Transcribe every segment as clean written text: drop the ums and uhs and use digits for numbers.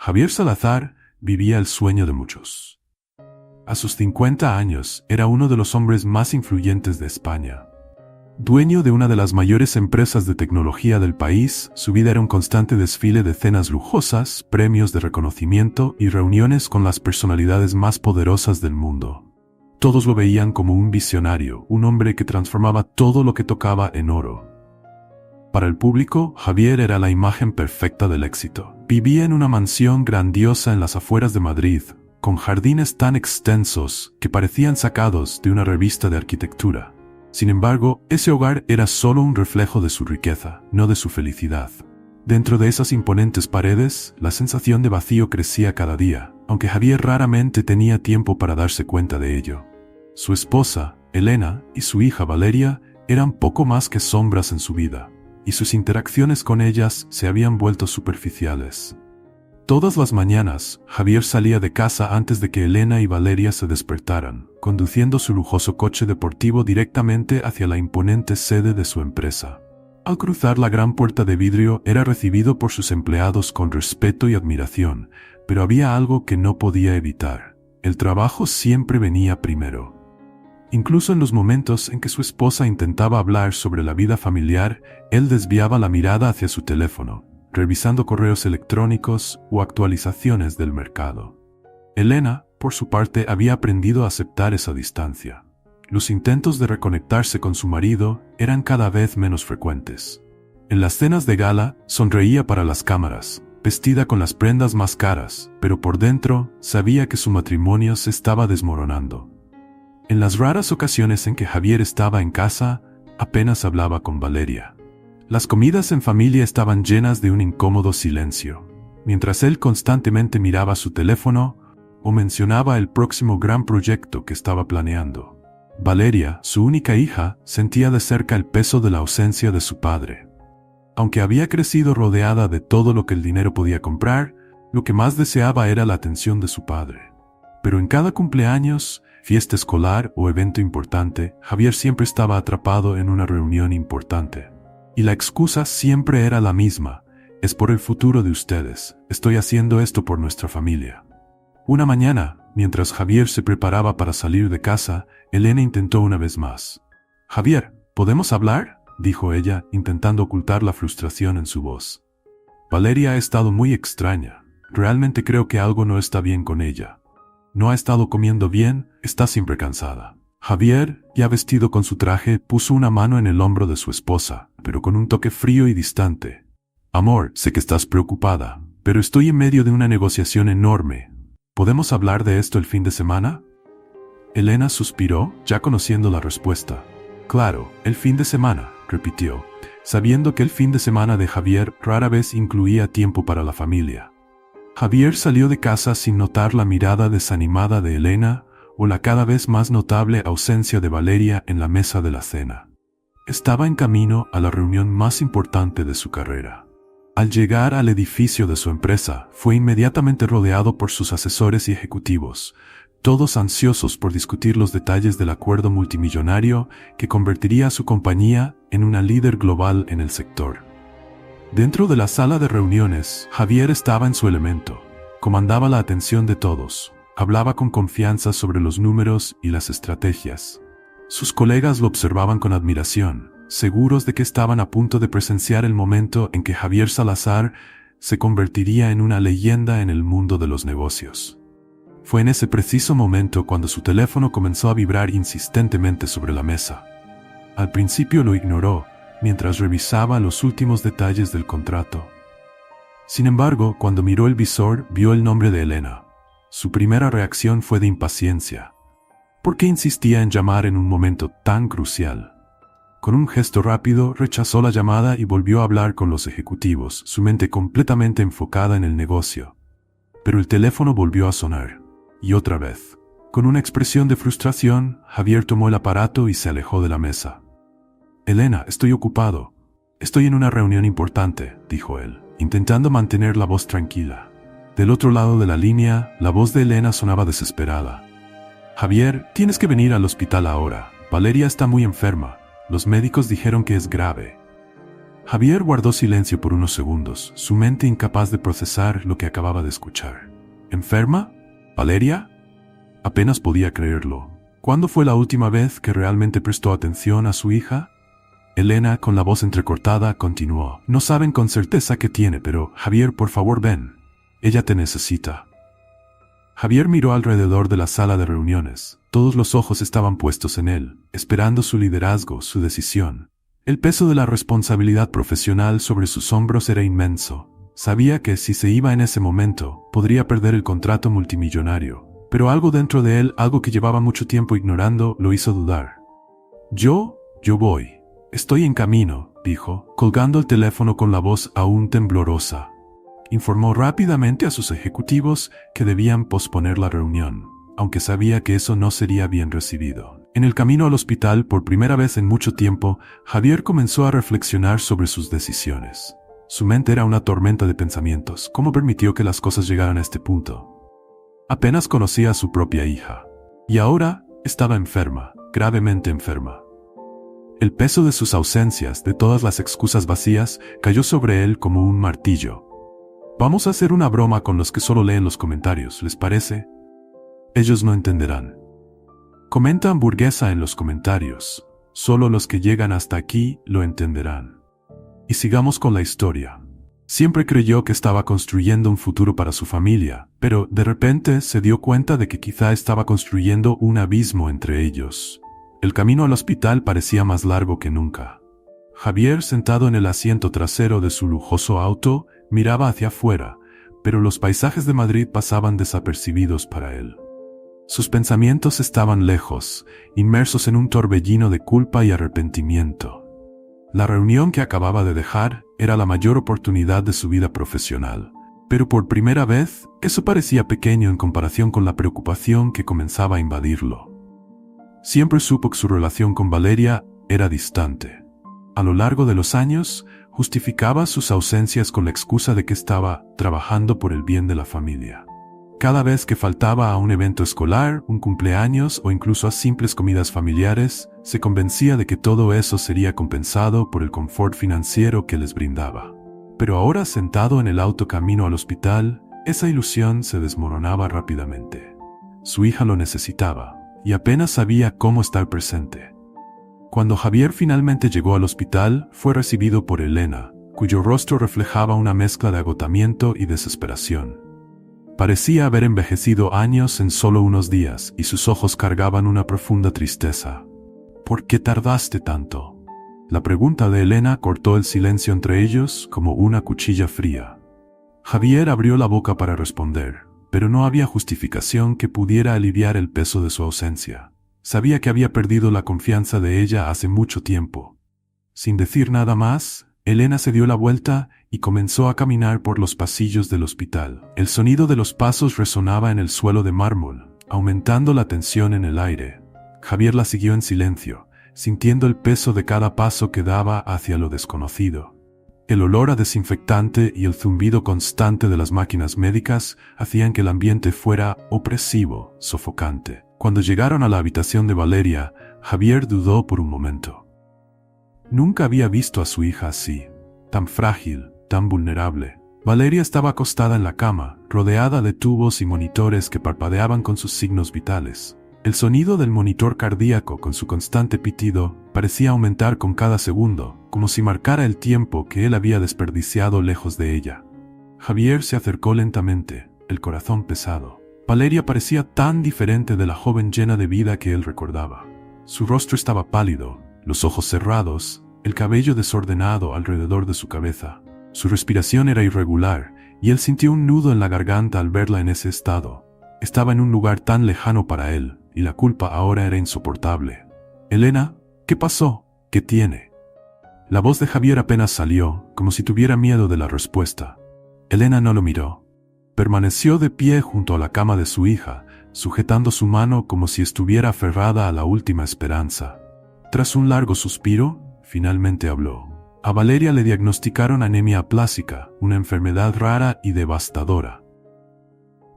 Javier Salazar vivía el sueño de muchos. A sus 50 años, era uno de los hombres más influyentes de España. Dueño de una de las mayores empresas de tecnología del país, su vida era un constante desfile de cenas lujosas, premios de reconocimiento y reuniones con las personalidades más poderosas del mundo. Todos lo veían como un visionario, un hombre que transformaba todo lo que tocaba en oro. Para el público, Javier era la imagen perfecta del éxito. Vivía en una mansión grandiosa en las afueras de Madrid, con jardines tan extensos que parecían sacados de una revista de arquitectura. Sin embargo, ese hogar era solo un reflejo de su riqueza, no de su felicidad. Dentro de esas imponentes paredes, la sensación de vacío crecía cada día, aunque Javier raramente tenía tiempo para darse cuenta de ello. Su esposa, Elena, y su hija Valeria eran poco más que sombras en su vida, y sus interacciones con ellas se habían vuelto superficiales. Todas las mañanas, Javier salía de casa antes de que Elena y Valeria se despertaran, conduciendo su lujoso coche deportivo directamente hacia la imponente sede de su empresa. Al cruzar la gran puerta de vidrio, era recibido por sus empleados con respeto y admiración, pero había algo que no podía evitar. El trabajo siempre venía primero. Incluso en los momentos en que su esposa intentaba hablar sobre la vida familiar, él desviaba la mirada hacia su teléfono, revisando correos electrónicos o actualizaciones del mercado. Elena, por su parte, había aprendido a aceptar esa distancia. Los intentos de reconectarse con su marido eran cada vez menos frecuentes. En las cenas de gala, sonreía para las cámaras, vestida con las prendas más caras, pero por dentro sabía que su matrimonio se estaba desmoronando. En las raras ocasiones en que Javier estaba en casa, apenas hablaba con Valeria. Las comidas en familia estaban llenas de un incómodo silencio, mientras él constantemente miraba su teléfono o mencionaba el próximo gran proyecto que estaba planeando. Valeria, su única hija, sentía de cerca el peso de la ausencia de su padre. Aunque había crecido rodeada de todo lo que el dinero podía comprar, lo que más deseaba era la atención de su padre. Pero en cada cumpleaños, fiesta escolar o evento importante, Javier siempre estaba atrapado en una reunión importante. Y la excusa siempre era la misma: es por el futuro de ustedes, estoy haciendo esto por nuestra familia. Una mañana, mientras Javier se preparaba para salir de casa, Elena intentó una vez más. «Javier, ¿podemos hablar?», dijo ella, intentando ocultar la frustración en su voz. Valeria ha estado muy extraña. Realmente creo que algo no está bien con ella. No ha estado comiendo bien, está siempre cansada. Javier, ya vestido con su traje, puso una mano en el hombro de su esposa, pero con un toque frío y distante. «Amor, sé que estás preocupada, pero estoy en medio de una negociación enorme. ¿Podemos hablar de esto el fin de semana?». Elena suspiró, ya conociendo la respuesta. «Claro, el fin de semana», repitió, sabiendo que el fin de semana de Javier rara vez incluía tiempo para la familia. Javier salió de casa sin notar la mirada desanimada de Elena o la cada vez más notable ausencia de Valeria en la mesa de la cena. Estaba en camino a la reunión más importante de su carrera. Al llegar al edificio de su empresa, fue inmediatamente rodeado por sus asesores y ejecutivos, todos ansiosos por discutir los detalles del acuerdo multimillonario que convertiría a su compañía en una líder global en el sector. Dentro de la sala de reuniones, Javier estaba en su elemento. Comandaba la atención de todos. Hablaba con confianza sobre los números y las estrategias. Sus colegas lo observaban con admiración, seguros de que estaban a punto de presenciar el momento en que Javier Salazar se convertiría en una leyenda en el mundo de los negocios. Fue en ese preciso momento cuando su teléfono comenzó a vibrar insistentemente sobre la mesa. Al principio lo ignoró, mientras revisaba los últimos detalles del contrato. Sin embargo, cuando miró el visor, vio el nombre de Elena. Su primera reacción fue de impaciencia. ¿Por qué insistía en llamar en un momento tan crucial? Con un gesto rápido, rechazó la llamada y volvió a hablar con los ejecutivos, su mente completamente enfocada en el negocio. Pero el teléfono volvió a sonar. Y otra vez. Con una expresión de frustración, Javier tomó el aparato y se alejó de la mesa. «Elena, estoy ocupado. Estoy en una reunión importante», dijo él, intentando mantener la voz tranquila. Del otro lado de la línea, la voz de Elena sonaba desesperada. «Javier, tienes que venir al hospital ahora. Valeria está muy enferma. Los médicos dijeron que es grave». Javier guardó silencio por unos segundos, su mente incapaz de procesar lo que acababa de escuchar. ¿Enferma? ¿Valeria? Apenas podía creerlo. ¿Cuándo fue la última vez que realmente prestó atención a su hija? Elena, con la voz entrecortada, continuó. No saben con certeza qué tiene, pero Javier, por favor, ven. Ella te necesita. Javier miró alrededor de la sala de reuniones. Todos los ojos estaban puestos en él, esperando su liderazgo, su decisión. El peso de la responsabilidad profesional sobre sus hombros era inmenso. Sabía que si se iba en ese momento, podría perder el contrato multimillonario. Pero algo dentro de él, algo que llevaba mucho tiempo ignorando, lo hizo dudar. Yo voy. Estoy en camino, dijo, colgando el teléfono con la voz aún temblorosa. Informó rápidamente a sus ejecutivos que debían posponer la reunión, aunque sabía que eso no sería bien recibido. En el camino al hospital, por primera vez en mucho tiempo, Javier comenzó a reflexionar sobre sus decisiones. Su mente era una tormenta de pensamientos. ¿Cómo permitió que las cosas llegaran a este punto? Apenas conocía a su propia hija. Y ahora estaba enferma, gravemente enferma. El peso de sus ausencias, de todas las excusas vacías, cayó sobre él como un martillo. Vamos a hacer una broma con los que solo leen los comentarios, ¿les parece? Ellos no entenderán. Comenta hamburguesa en los comentarios. Solo los que llegan hasta aquí lo entenderán. Y sigamos con la historia. Siempre creyó que estaba construyendo un futuro para su familia, pero de repente se dio cuenta de que quizá estaba construyendo un abismo entre ellos. El camino al hospital parecía más largo que nunca. Javier, sentado en el asiento trasero de su lujoso auto, miraba hacia afuera, pero los paisajes de Madrid pasaban desapercibidos para él. Sus pensamientos estaban lejos, inmersos en un torbellino de culpa y arrepentimiento. La reunión que acababa de dejar era la mayor oportunidad de su vida profesional, pero por primera vez, eso parecía pequeño en comparación con la preocupación que comenzaba a invadirlo. Siempre supo que su relación con Valeria era distante. A lo largo de los años, justificaba sus ausencias con la excusa de que estaba trabajando por el bien de la familia. Cada vez que faltaba a un evento escolar, un cumpleaños o incluso a simples comidas familiares, se convencía de que todo eso sería compensado por el confort financiero que les brindaba. Pero ahora, sentado en el auto camino al hospital, esa ilusión se desmoronaba rápidamente. Su hija lo necesitaba, y apenas sabía cómo estar presente. Cuando Javier finalmente llegó al hospital, fue recibido por Elena, cuyo rostro reflejaba una mezcla de agotamiento y desesperación. Parecía haber envejecido años en solo unos días, y sus ojos cargaban una profunda tristeza. ¿Por qué tardaste tanto? La pregunta de Elena cortó el silencio entre ellos como una cuchilla fría. Javier abrió la boca para responder, pero no había justificación que pudiera aliviar el peso de su ausencia. Sabía que había perdido la confianza de ella hace mucho tiempo. Sin decir nada más, Elena se dio la vuelta y comenzó a caminar por los pasillos del hospital. El sonido de los pasos resonaba en el suelo de mármol, aumentando la tensión en el aire. Javier la siguió en silencio, sintiendo el peso de cada paso que daba hacia lo desconocido. El olor a desinfectante y el zumbido constante de las máquinas médicas hacían que el ambiente fuera opresivo, sofocante. Cuando llegaron a la habitación de Valeria, Javier dudó por un momento. Nunca había visto a su hija así, tan frágil, tan vulnerable. Valeria estaba acostada en la cama, rodeada de tubos y monitores que parpadeaban con sus signos vitales. El sonido del monitor cardíaco, con su constante pitido, parecía aumentar con cada segundo, como si marcara el tiempo que él había desperdiciado lejos de ella. Javier se acercó lentamente, el corazón pesado. Valeria parecía tan diferente de la joven llena de vida que él recordaba. Su rostro estaba pálido, los ojos cerrados, el cabello desordenado alrededor de su cabeza. Su respiración era irregular, y él sintió un nudo en la garganta al verla en ese estado. Estaba en un lugar tan lejano para él, y la culpa ahora era insoportable. «Elena, ¿qué pasó? ¿Qué tiene?» La voz de Javier apenas salió, como si tuviera miedo de la respuesta. Elena no lo miró. Permaneció de pie junto a la cama de su hija, sujetando su mano como si estuviera aferrada a la última esperanza. Tras un largo suspiro, finalmente habló. A Valeria le diagnosticaron anemia aplásica, una enfermedad rara y devastadora.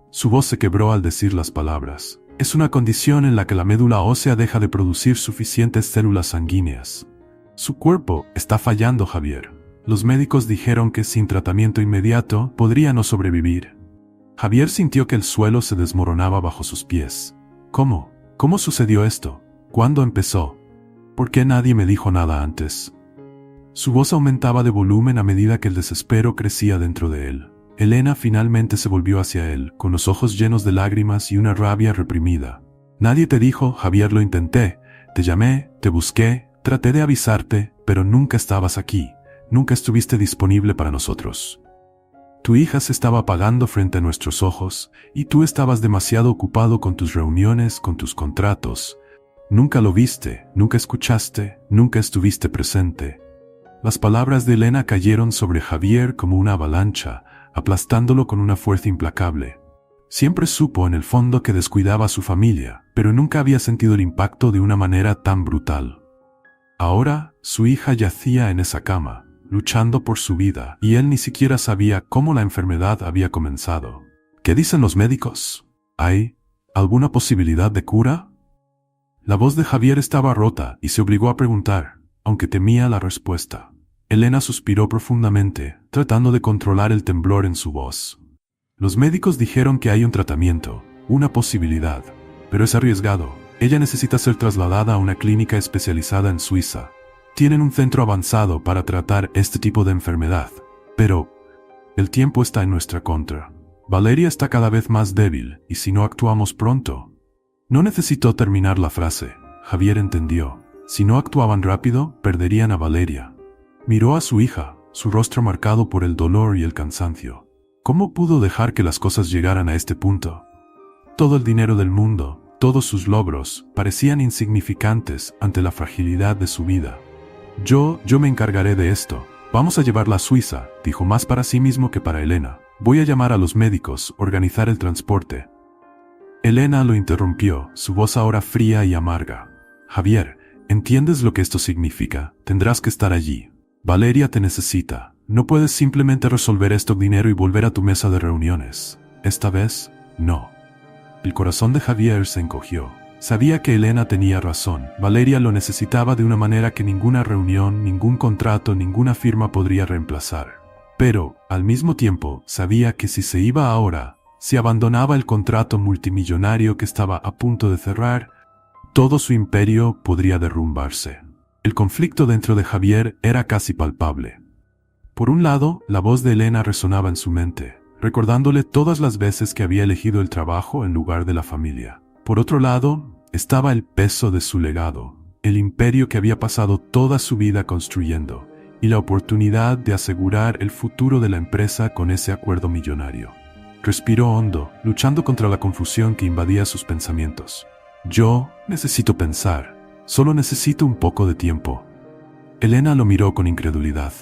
Su voz se quebró al decir las palabras. Es una condición en la que la médula ósea deja de producir suficientes células sanguíneas. Su cuerpo está fallando, Javier. Los médicos dijeron que sin tratamiento inmediato podría no sobrevivir. Javier sintió que el suelo se desmoronaba bajo sus pies. ¿Cómo? ¿Cómo sucedió esto? ¿Cuándo empezó? ¿Por qué nadie me dijo nada antes? Su voz aumentaba de volumen a medida que el desespero crecía dentro de él. Elena finalmente se volvió hacia él, con los ojos llenos de lágrimas y una rabia reprimida. Nadie te dijo, Javier, lo intenté. Te llamé, te busqué, traté de avisarte, pero nunca estabas aquí. Nunca estuviste disponible para nosotros. Tu hija se estaba apagando frente a nuestros ojos, y tú estabas demasiado ocupado con tus reuniones, con tus contratos. Nunca lo viste, nunca escuchaste, nunca estuviste presente. Las palabras de Elena cayeron sobre Javier como una avalancha, aplastándolo con una fuerza implacable. Siempre supo en el fondo que descuidaba a su familia, pero nunca había sentido el impacto de una manera tan brutal. Ahora, su hija yacía en esa cama, luchando por su vida, y él ni siquiera sabía cómo la enfermedad había comenzado. ¿Qué dicen los médicos? ¿Hay alguna posibilidad de cura? La voz de Javier estaba rota y se obligó a preguntar, aunque temía la respuesta. Elena suspiró profundamente, tratando de controlar el temblor en su voz. Los médicos dijeron que hay un tratamiento, una posibilidad, pero es arriesgado. Ella necesita ser trasladada a una clínica especializada en Suiza. Tienen un centro avanzado para tratar este tipo de enfermedad, pero el tiempo está en nuestra contra. Valeria está cada vez más débil, y si no actuamos pronto... No necesitó terminar la frase. Javier entendió. Si no actuaban rápido, perderían a Valeria. Miró a su hija, su rostro marcado por el dolor y el cansancio. ¿Cómo pudo dejar que las cosas llegaran a este punto? Todo el dinero del mundo, todos sus logros, parecían insignificantes ante la fragilidad de su vida. Yo me encargaré de esto. Vamos a llevarla a Suiza, dijo más para sí mismo que para Elena. Voy a llamar a los médicos, organizar el transporte. Elena lo interrumpió, su voz ahora fría y amarga. Javier, ¿entiendes lo que esto significa? Tendrás que estar allí. Valeria te necesita. No puedes simplemente resolver esto con dinero y volver a tu mesa de reuniones. Esta vez, no. El corazón de Javier se encogió. Sabía que Elena tenía razón. Valeria lo necesitaba de una manera que ninguna reunión, ningún contrato, ninguna firma podría reemplazar. Pero, al mismo tiempo, sabía que si se iba ahora, si abandonaba el contrato multimillonario que estaba a punto de cerrar, todo su imperio podría derrumbarse. El conflicto dentro de Javier era casi palpable. Por un lado, la voz de Elena resonaba en su mente, recordándole todas las veces que había elegido el trabajo en lugar de la familia. Por otro lado, estaba el peso de su legado, el imperio que había pasado toda su vida construyendo, y la oportunidad de asegurar el futuro de la empresa con ese acuerdo millonario. Respiró hondo, luchando contra la confusión que invadía sus pensamientos. Yo necesito pensar. Solo necesito un poco de tiempo. Elena lo miró con incredulidad.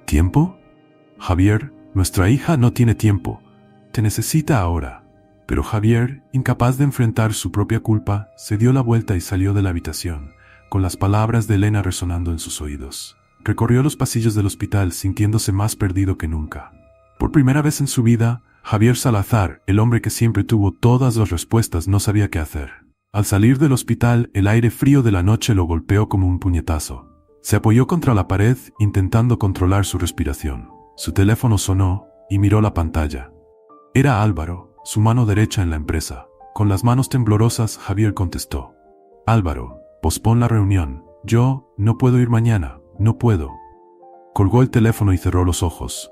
¿Tiempo? Javier, nuestra hija no tiene tiempo. Te necesita ahora. Pero Javier, incapaz de enfrentar su propia culpa, se dio la vuelta y salió de la habitación, con las palabras de Elena resonando en sus oídos. Recorrió los pasillos del hospital sintiéndose más perdido que nunca. Por primera vez en su vida, Javier Salazar, el hombre que siempre tuvo todas las respuestas, no sabía qué hacer. Al salir del hospital, el aire frío de la noche lo golpeó como un puñetazo. Se apoyó contra la pared, intentando controlar su respiración. Su teléfono sonó, y miró la pantalla. Era Álvaro, su mano derecha en la empresa. Con las manos temblorosas, Javier contestó. Álvaro, pospon la reunión. Yo no puedo ir mañana, no puedo. Colgó el teléfono y cerró los ojos,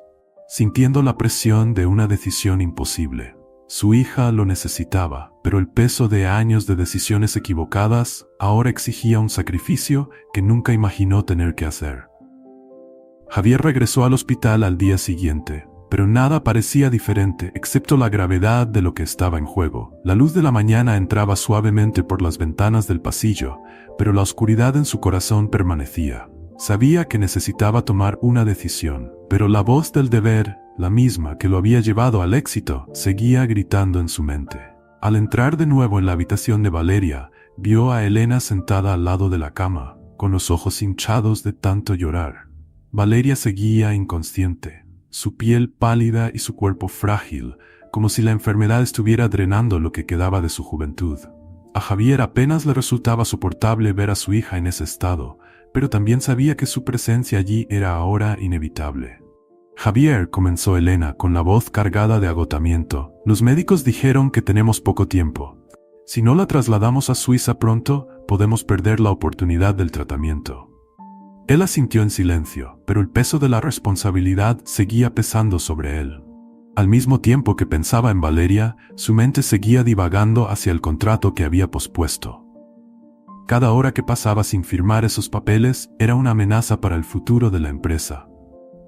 sintiendo la presión de una decisión imposible. Su hija lo necesitaba, pero el peso de años de decisiones equivocadas ahora exigía un sacrificio que nunca imaginó tener que hacer. Javier regresó al hospital al día siguiente, pero nada parecía diferente excepto la gravedad de lo que estaba en juego. La luz de la mañana entraba suavemente por las ventanas del pasillo, pero la oscuridad en su corazón permanecía. Sabía que necesitaba tomar una decisión, pero la voz del deber, la misma que lo había llevado al éxito, seguía gritando en su mente. Al entrar de nuevo en la habitación de Valeria, vio a Elena sentada al lado de la cama, con los ojos hinchados de tanto llorar. Valeria seguía inconsciente, su piel pálida y su cuerpo frágil, como si la enfermedad estuviera drenando lo que quedaba de su juventud. A Javier apenas le resultaba soportable ver a su hija en ese estado, pero también sabía que su presencia allí era ahora inevitable. Javier, comenzó Elena con la voz cargada de agotamiento, los médicos dijeron que tenemos poco tiempo. Si no la trasladamos a Suiza pronto, podemos perder la oportunidad del tratamiento. Él asintió en silencio, pero el peso de la responsabilidad seguía pesando sobre él. Al mismo tiempo que pensaba en Valeria, su mente seguía divagando hacia el contrato que había pospuesto. Cada hora que pasaba sin firmar esos papeles era una amenaza para el futuro de la empresa.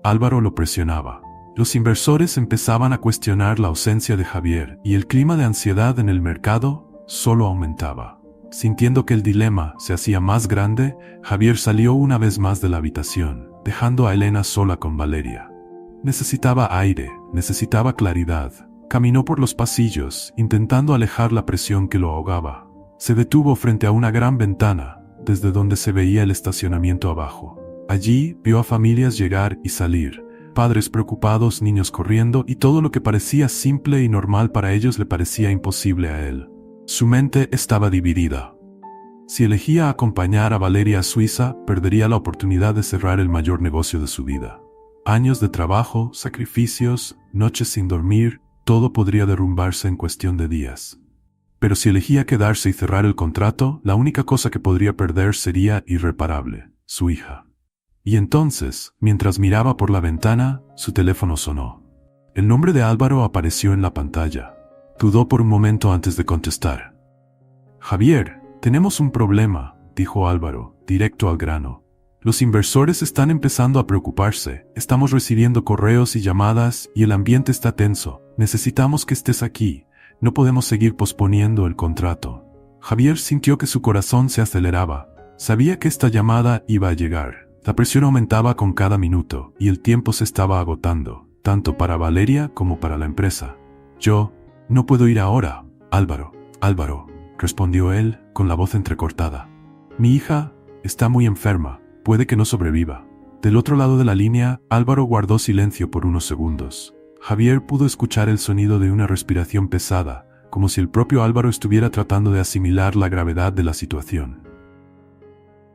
Álvaro lo presionaba. Los inversores empezaban a cuestionar la ausencia de Javier y el clima de ansiedad en el mercado solo aumentaba. Sintiendo que el dilema se hacía más grande, Javier salió una vez más de la habitación, dejando a Elena sola con Valeria. Necesitaba aire, necesitaba claridad. Caminó por los pasillos, intentando alejar la presión que lo ahogaba. Se detuvo frente a una gran ventana, desde donde se veía el estacionamiento abajo. Allí vio a familias llegar y salir, padres preocupados, niños corriendo, y todo lo que parecía simple y normal para ellos le parecía imposible a él. Su mente estaba dividida. Si elegía acompañar a Valeria a Suiza, perdería la oportunidad de cerrar el mayor negocio de su vida. Años de trabajo, sacrificios, noches sin dormir, todo podría derrumbarse en cuestión de días. Pero si elegía quedarse y cerrar el contrato, la única cosa que podría perder sería irreparable, su hija. Y entonces, mientras miraba por la ventana, su teléfono sonó. El nombre de Álvaro apareció en la pantalla. Dudó por un momento antes de contestar. Javier, tenemos un problema, dijo Álvaro, directo al grano. Los inversores están empezando a preocuparse, estamos recibiendo correos y llamadas y el ambiente está tenso. Necesitamos que estés aquí, no podemos seguir posponiendo el contrato. Javier sintió que su corazón se aceleraba. Sabía que esta llamada iba a llegar. La presión aumentaba con cada minuto y el tiempo se estaba agotando, tanto para Valeria como para la empresa. Yo no puedo ir ahora, Álvaro, respondió él, con la voz entrecortada. Mi hija está muy enferma, puede que no sobreviva. Del otro lado de la línea, Álvaro guardó silencio por unos segundos. Javier pudo escuchar el sonido de una respiración pesada, como si el propio Álvaro estuviera tratando de asimilar la gravedad de la situación.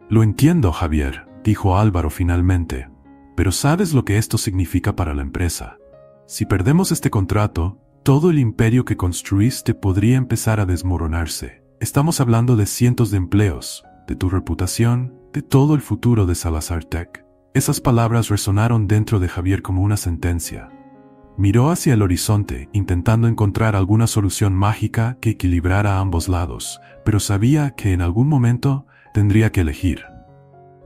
Lo entiendo, Javier, dijo Álvaro finalmente, pero ¿sabes lo que esto significa para la empresa? Si perdemos este contrato, todo el imperio que construiste podría empezar a desmoronarse. Estamos hablando de cientos de empleos, de tu reputación, de todo el futuro de Salazar Tech. Esas palabras resonaron dentro de Javier como una sentencia. Miró hacia el horizonte, intentando encontrar alguna solución mágica que equilibrara a ambos lados, pero sabía que en algún momento tendría que elegir.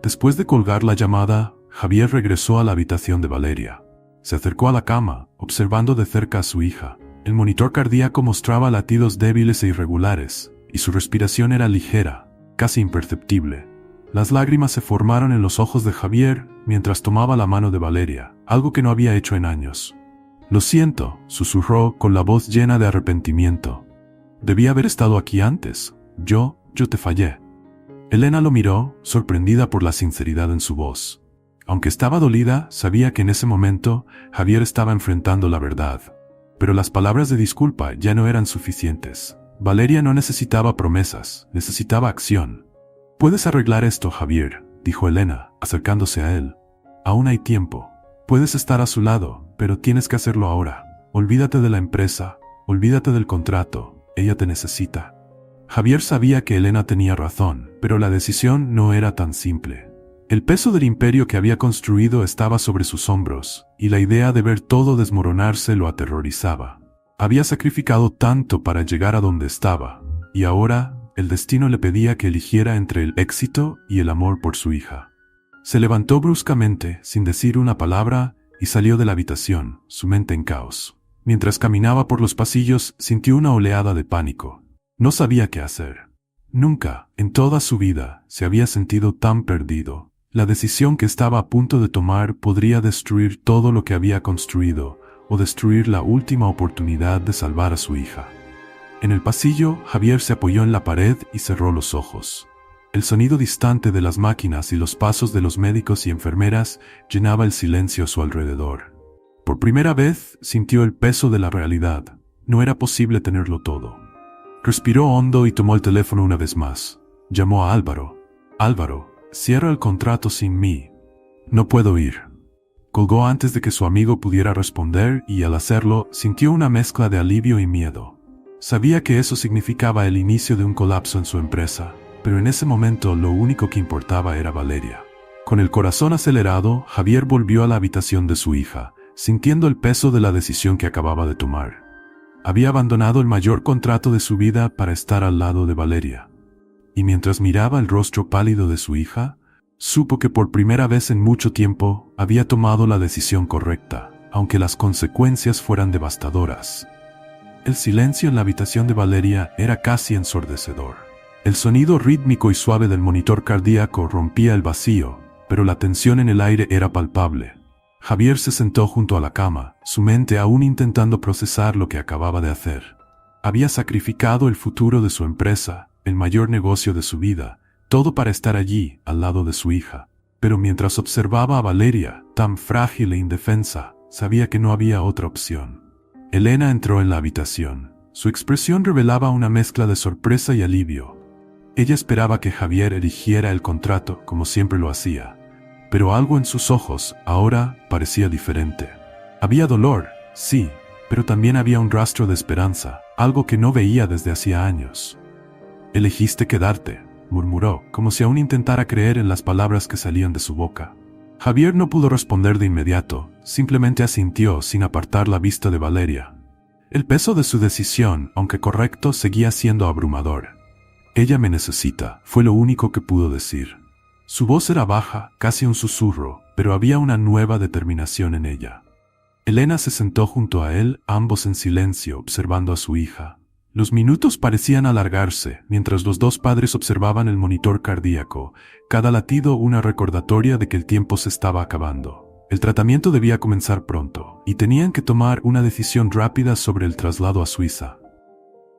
Después de colgar la llamada, Javier regresó a la habitación de Valeria. Se acercó a la cama, observando de cerca a su hija. El monitor cardíaco mostraba latidos débiles e irregulares, y su respiración era ligera, casi imperceptible. Las lágrimas se formaron en los ojos de Javier mientras tomaba la mano de Valeria, algo que no había hecho en años. Lo siento, susurró con la voz llena de arrepentimiento. Debí haber estado aquí antes. Yo te fallé. Elena lo miró, sorprendida por la sinceridad en su voz. Aunque estaba dolida, sabía que en ese momento Javier estaba enfrentando la verdad. Pero las palabras de disculpa ya no eran suficientes. Valeria no necesitaba promesas, necesitaba acción. «Puedes arreglar esto, Javier», dijo Elena, acercándose a él. «Aún hay tiempo. Puedes estar a su lado, pero tienes que hacerlo ahora. Olvídate de la empresa, olvídate del contrato, ella te necesita». Javier sabía que Elena tenía razón, pero la decisión no era tan simple. El peso del imperio que había construido estaba sobre sus hombros, y la idea de ver todo desmoronarse lo aterrorizaba. Había sacrificado tanto para llegar a donde estaba, y ahora el destino le pedía que eligiera entre el éxito y el amor por su hija. Se levantó bruscamente, sin decir una palabra, y salió de la habitación, su mente en caos. Mientras caminaba por los pasillos, sintió una oleada de pánico. No sabía qué hacer. Nunca, en toda su vida, se había sentido tan perdido. La decisión que estaba a punto de tomar podría destruir todo lo que había construido, o destruir la última oportunidad de salvar a su hija. En el pasillo, Javier se apoyó en la pared y cerró los ojos. El sonido distante de las máquinas y los pasos de los médicos y enfermeras llenaba el silencio a su alrededor. Por primera vez, sintió el peso de la realidad. No era posible tenerlo todo. Respiró hondo y tomó el teléfono una vez más. Llamó a Álvaro. «Álvaro», Cierra el contrato sin mí. No puedo ir. Colgó antes de que su amigo pudiera responder y al hacerlo sintió una mezcla de alivio y miedo. Sabía que eso significaba el inicio de un colapso en su empresa, pero en ese momento lo único que importaba era Valeria. Con el corazón acelerado, Javier volvió a la habitación de su hija, sintiendo el peso de la decisión que acababa de tomar. Había abandonado el mayor contrato de su vida para estar al lado de Valeria. Y mientras miraba el rostro pálido de su hija, supo que por primera vez en mucho tiempo había tomado la decisión correcta, aunque las consecuencias fueran devastadoras. El silencio en la habitación de Valeria era casi ensordecedor. El sonido rítmico y suave del monitor cardíaco rompía el vacío, pero la tensión en el aire era palpable. Javier se sentó junto a la cama, su mente aún intentando procesar lo que acababa de hacer. Había sacrificado el futuro de su empresa, el mayor negocio de su vida, todo para estar allí, al lado de su hija. Pero mientras observaba a Valeria, tan frágil e indefensa, sabía que no había otra opción. Elena entró en la habitación. Su expresión revelaba una mezcla de sorpresa y alivio. Ella esperaba que Javier erigiera el contrato, como siempre lo hacía. Pero algo en sus ojos, ahora, parecía diferente. Había dolor, sí, pero también había un rastro de esperanza, algo que no veía desde hacía años. «Elegiste quedarte», murmuró, como si aún intentara creer en las palabras que salían de su boca. Javier no pudo responder de inmediato, simplemente asintió sin apartar la vista de Valeria. El peso de su decisión, aunque correcto, seguía siendo abrumador. «Ella me necesita», fue lo único que pudo decir. Su voz era baja, casi un susurro, pero había una nueva determinación en ella. Elena se sentó junto a él, ambos en silencio, observando a su hija. Los minutos parecían alargarse, mientras los dos padres observaban el monitor cardíaco, cada latido una recordatoria de que el tiempo se estaba acabando. El tratamiento debía comenzar pronto, y tenían que tomar una decisión rápida sobre el traslado a Suiza.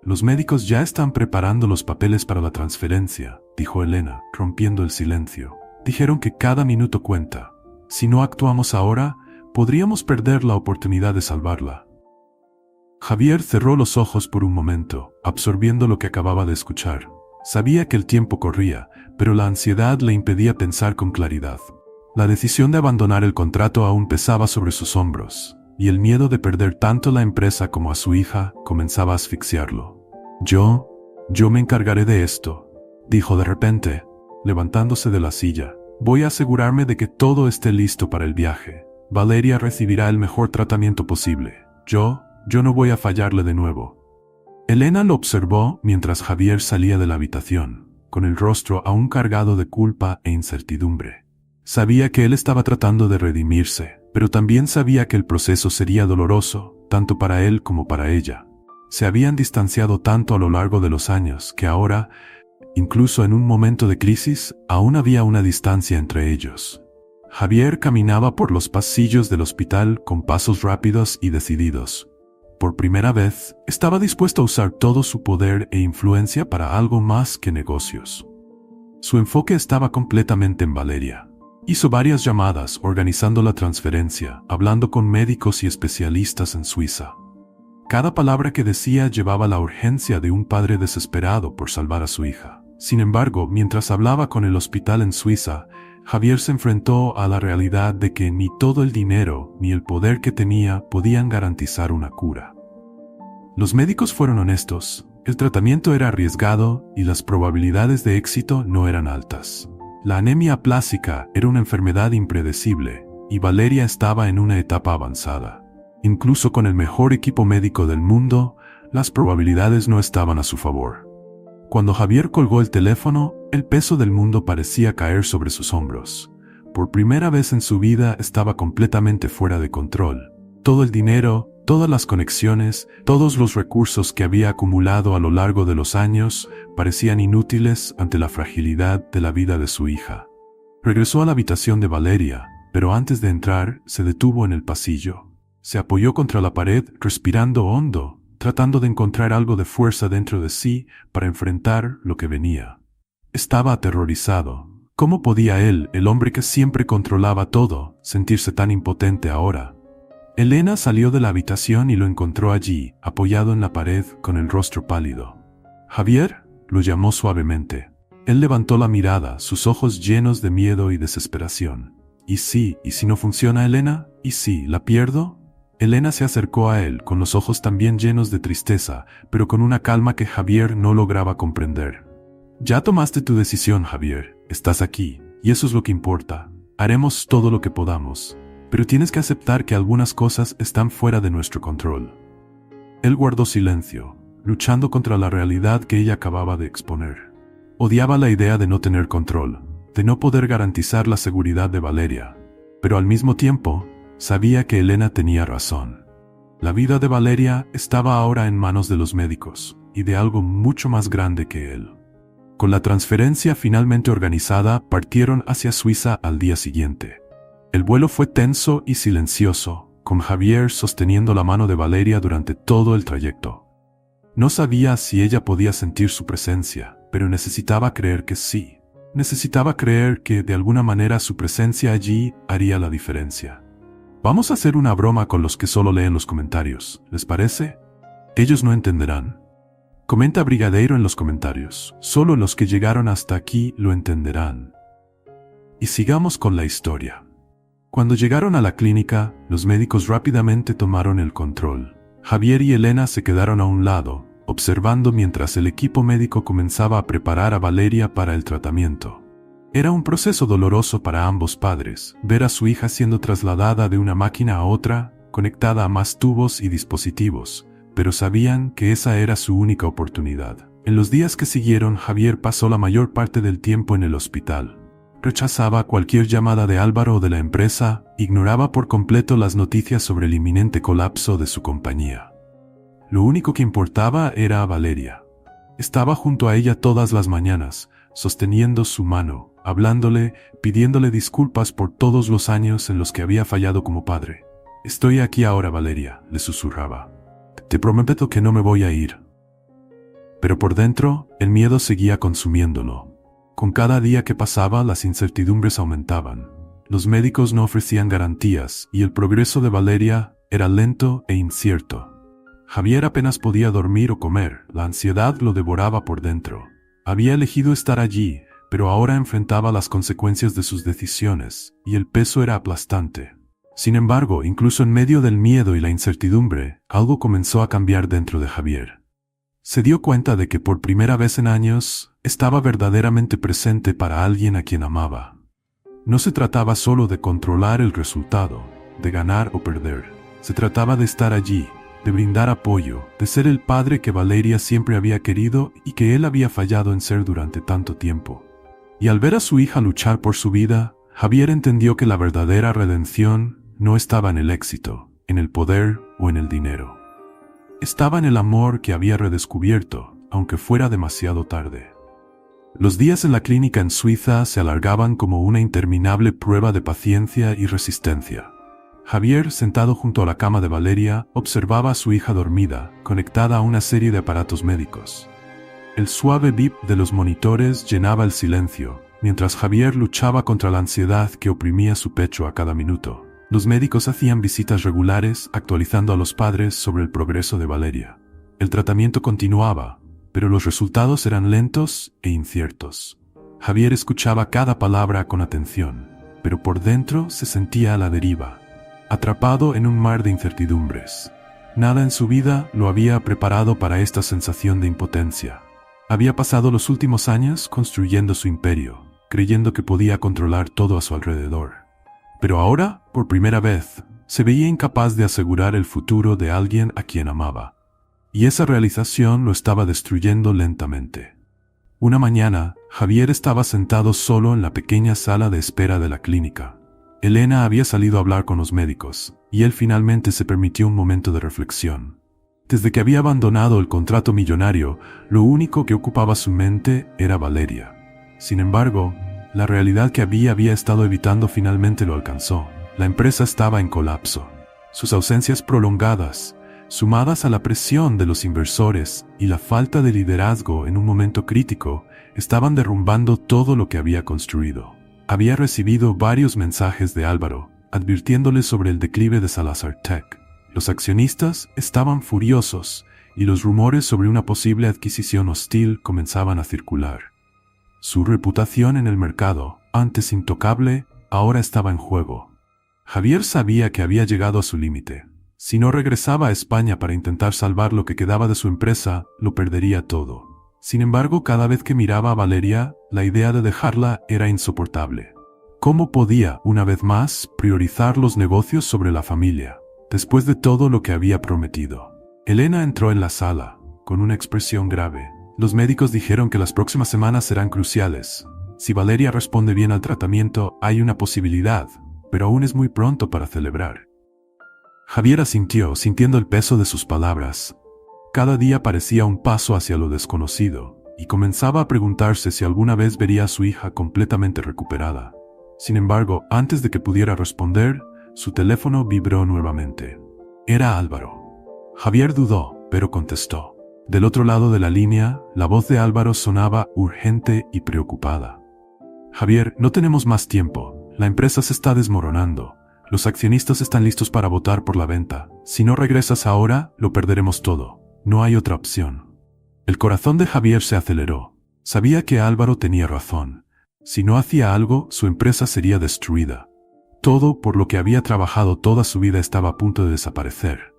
«Los médicos ya están preparando los papeles para la transferencia», dijo Elena, rompiendo el silencio. «Dijeron que cada minuto cuenta. Si no actuamos ahora, podríamos perder la oportunidad de salvarla». Javier cerró los ojos por un momento, absorbiendo lo que acababa de escuchar. Sabía que el tiempo corría, pero la ansiedad le impedía pensar con claridad. La decisión de abandonar el contrato aún pesaba sobre sus hombros, y el miedo de perder tanto la empresa como a su hija comenzaba a asfixiarlo. Yo me encargaré de esto», dijo de repente, levantándose de la silla. «Voy a asegurarme de que todo esté listo para el viaje. Valeria recibirá el mejor tratamiento posible. Yo no voy a fallarle de nuevo». Elena lo observó mientras Javier salía de la habitación, con el rostro aún cargado de culpa e incertidumbre. Sabía que él estaba tratando de redimirse, pero también sabía que el proceso sería doloroso, tanto para él como para ella. Se habían distanciado tanto a lo largo de los años que ahora, incluso en un momento de crisis, aún había una distancia entre ellos. Javier caminaba por los pasillos del hospital con pasos rápidos y decididos. Por primera vez, estaba dispuesto a usar todo su poder e influencia para algo más que negocios. Su enfoque estaba completamente en Valeria. Hizo varias llamadas organizando la transferencia, hablando con médicos y especialistas en Suiza. Cada palabra que decía llevaba la urgencia de un padre desesperado por salvar a su hija. Sin embargo, mientras hablaba con el hospital en Suiza, Javier se enfrentó a la realidad de que ni todo el dinero ni el poder que tenía podían garantizar una cura. Los médicos fueron honestos, el tratamiento era arriesgado y las probabilidades de éxito no eran altas. La anemia aplásica era una enfermedad impredecible y Valeria estaba en una etapa avanzada. Incluso con el mejor equipo médico del mundo, las probabilidades no estaban a su favor. Cuando Javier colgó el teléfono, el peso del mundo parecía caer sobre sus hombros. Por primera vez en su vida estaba completamente fuera de control. Todo el dinero, todas las conexiones, todos los recursos que había acumulado a lo largo de los años parecían inútiles ante la fragilidad de la vida de su hija. Regresó a la habitación de Valeria, pero antes de entrar se detuvo en el pasillo. Se apoyó contra la pared, respirando hondo, tratando de encontrar algo de fuerza dentro de sí para enfrentar lo que venía. Estaba aterrorizado. ¿Cómo podía él, el hombre que siempre controlaba todo, sentirse tan impotente ahora? Elena salió de la habitación y lo encontró allí, apoyado en la pared con el rostro pálido. «Javier», lo llamó suavemente. Él levantó la mirada, sus ojos llenos de miedo y desesperación. ¿Y si no funciona, Elena? ¿Y si la pierdo? Elena se acercó a él, con los ojos también llenos de tristeza, pero con una calma que Javier no lograba comprender. Ya tomaste tu decisión, Javier. Estás aquí, y eso es lo que importa. Haremos todo lo que podamos, pero tienes que aceptar que algunas cosas están fuera de nuestro control. Él guardó silencio, luchando contra la realidad que ella acababa de exponer. Odiaba la idea de no tener control, de no poder garantizar la seguridad de Valeria, pero al mismo tiempo, sabía que Elena tenía razón. La vida de Valeria estaba ahora en manos de los médicos, y de algo mucho más grande que él. Con la transferencia finalmente organizada, partieron hacia Suiza al día siguiente. El vuelo fue tenso y silencioso, con Javier sosteniendo la mano de Valeria durante todo el trayecto. No sabía si ella podía sentir su presencia, pero necesitaba creer que sí. Necesitaba creer que de alguna manera su presencia allí haría la diferencia. Vamos a hacer una broma con los que solo leen los comentarios, ¿les parece? Ellos no entenderán. Comenta Brigadeiro en los comentarios. Solo los que llegaron hasta aquí lo entenderán. Y sigamos con la historia. Cuando llegaron a la clínica, los médicos rápidamente tomaron el control. Javier y Elena se quedaron a un lado, observando mientras el equipo médico comenzaba a preparar a Valeria para el tratamiento. Era un proceso doloroso para ambos padres, ver a su hija siendo trasladada de una máquina a otra, conectada a más tubos y dispositivos, pero sabían que esa era su única oportunidad. En los días que siguieron, Javier pasó la mayor parte del tiempo en el hospital. Rechazaba cualquier llamada de Álvaro o de la empresa, ignoraba por completo las noticias sobre el inminente colapso de su compañía. Lo único que importaba era a Valeria. Estaba junto a ella todas las mañanas, sosteniendo su mano, hablándole, pidiéndole disculpas por todos los años en los que había fallado como padre. «Estoy aquí ahora, Valeria», le susurraba. «Te prometo que no me voy a ir». Pero por dentro, el miedo seguía consumiéndolo. Con cada día que pasaba, las incertidumbres aumentaban. Los médicos no ofrecían garantías, y el progreso de Valeria era lento e incierto. Javier apenas podía dormir o comer, la ansiedad lo devoraba por dentro. Había elegido estar allí, pero ahora enfrentaba las consecuencias de sus decisiones, y el peso era aplastante. Sin embargo, incluso en medio del miedo y la incertidumbre, algo comenzó a cambiar dentro de Javier. Se dio cuenta de que por primera vez en años, estaba verdaderamente presente para alguien a quien amaba. No se trataba solo de controlar el resultado, de ganar o perder. Se trataba de estar allí, de brindar apoyo, de ser el padre que Valeria siempre había querido y que él había fallado en ser durante tanto tiempo. Y al ver a su hija luchar por su vida, Javier entendió que la verdadera redención no estaba en el éxito, en el poder o en el dinero. Estaba en el amor que había redescubierto, aunque fuera demasiado tarde. Los días en la clínica en Suiza se alargaban como una interminable prueba de paciencia y resistencia. Javier, sentado junto a la cama de Valeria, observaba a su hija dormida, conectada a una serie de aparatos médicos. El suave bip de los monitores llenaba el silencio, mientras Javier luchaba contra la ansiedad que oprimía su pecho a cada minuto. Los médicos hacían visitas regulares, actualizando a los padres sobre el progreso de Valeria. El tratamiento continuaba, pero los resultados eran lentos e inciertos. Javier escuchaba cada palabra con atención, pero por dentro se sentía a la deriva, atrapado en un mar de incertidumbres. Nada en su vida lo había preparado para esta sensación de impotencia. Había pasado los últimos años construyendo su imperio, creyendo que podía controlar todo a su alrededor. Pero ahora, por primera vez, se veía incapaz de asegurar el futuro de alguien a quien amaba. Y esa realización lo estaba destruyendo lentamente. Una mañana, Javier estaba sentado solo en la pequeña sala de espera de la clínica. Elena había salido a hablar con los médicos, y él finalmente se permitió un momento de reflexión. Desde que había abandonado el contrato millonario, lo único que ocupaba su mente era Valeria. Sin embargo, la realidad que había estado evitando finalmente lo alcanzó. La empresa estaba en colapso. Sus ausencias prolongadas, sumadas a la presión de los inversores y la falta de liderazgo en un momento crítico, estaban derrumbando todo lo que había construido. Había recibido varios mensajes de Álvaro, advirtiéndole sobre el declive de Salazar Tech. Los accionistas estaban furiosos y los rumores sobre una posible adquisición hostil comenzaban a circular. Su reputación en el mercado, antes intocable, ahora estaba en juego. Javier sabía que había llegado a su límite. Si no regresaba a España para intentar salvar lo que quedaba de su empresa, lo perdería todo. Sin embargo, cada vez que miraba a Valeria, la idea de dejarla era insoportable. ¿Cómo podía, una vez más, priorizar los negocios sobre la familia, después de todo lo que había prometido? Elena entró en la sala, con una expresión grave. Los médicos dijeron que las próximas semanas serán cruciales. Si Valeria responde bien al tratamiento, hay una posibilidad, pero aún es muy pronto para celebrar. Javier asintió, sintiendo el peso de sus palabras. Cada día parecía un paso hacia lo desconocido, y comenzaba a preguntarse si alguna vez vería a su hija completamente recuperada. Sin embargo, antes de que pudiera responder, su teléfono vibró nuevamente. Era Álvaro. Javier dudó, pero contestó. Del otro lado de la línea, la voz de Álvaro sonaba urgente y preocupada. Javier, no tenemos más tiempo. La empresa se está desmoronando. Los accionistas están listos para votar por la venta. Si no regresas ahora, lo perderemos todo. No hay otra opción. El corazón de Javier se aceleró. Sabía que Álvaro tenía razón. Si no hacía algo, su empresa sería destruida. Todo por lo que había trabajado toda su vida estaba a punto de desaparecer.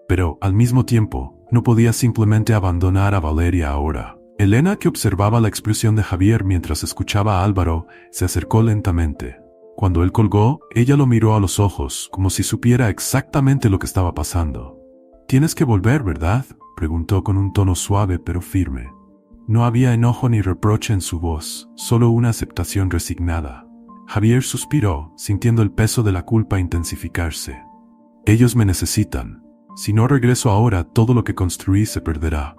Pero, al mismo tiempo, no podía simplemente abandonar a Valeria ahora. Elena, que observaba la expresión de Javier mientras escuchaba a Álvaro, se acercó lentamente. Cuando él colgó, ella lo miró a los ojos, como si supiera exactamente lo que estaba pasando. «Tienes que volver, ¿verdad?», preguntó con un tono suave pero firme. No había enojo ni reproche en su voz, solo una aceptación resignada. Javier suspiró, sintiendo el peso de la culpa intensificarse. «Ellos me necesitan. Si no regreso ahora, todo lo que construí se perderá».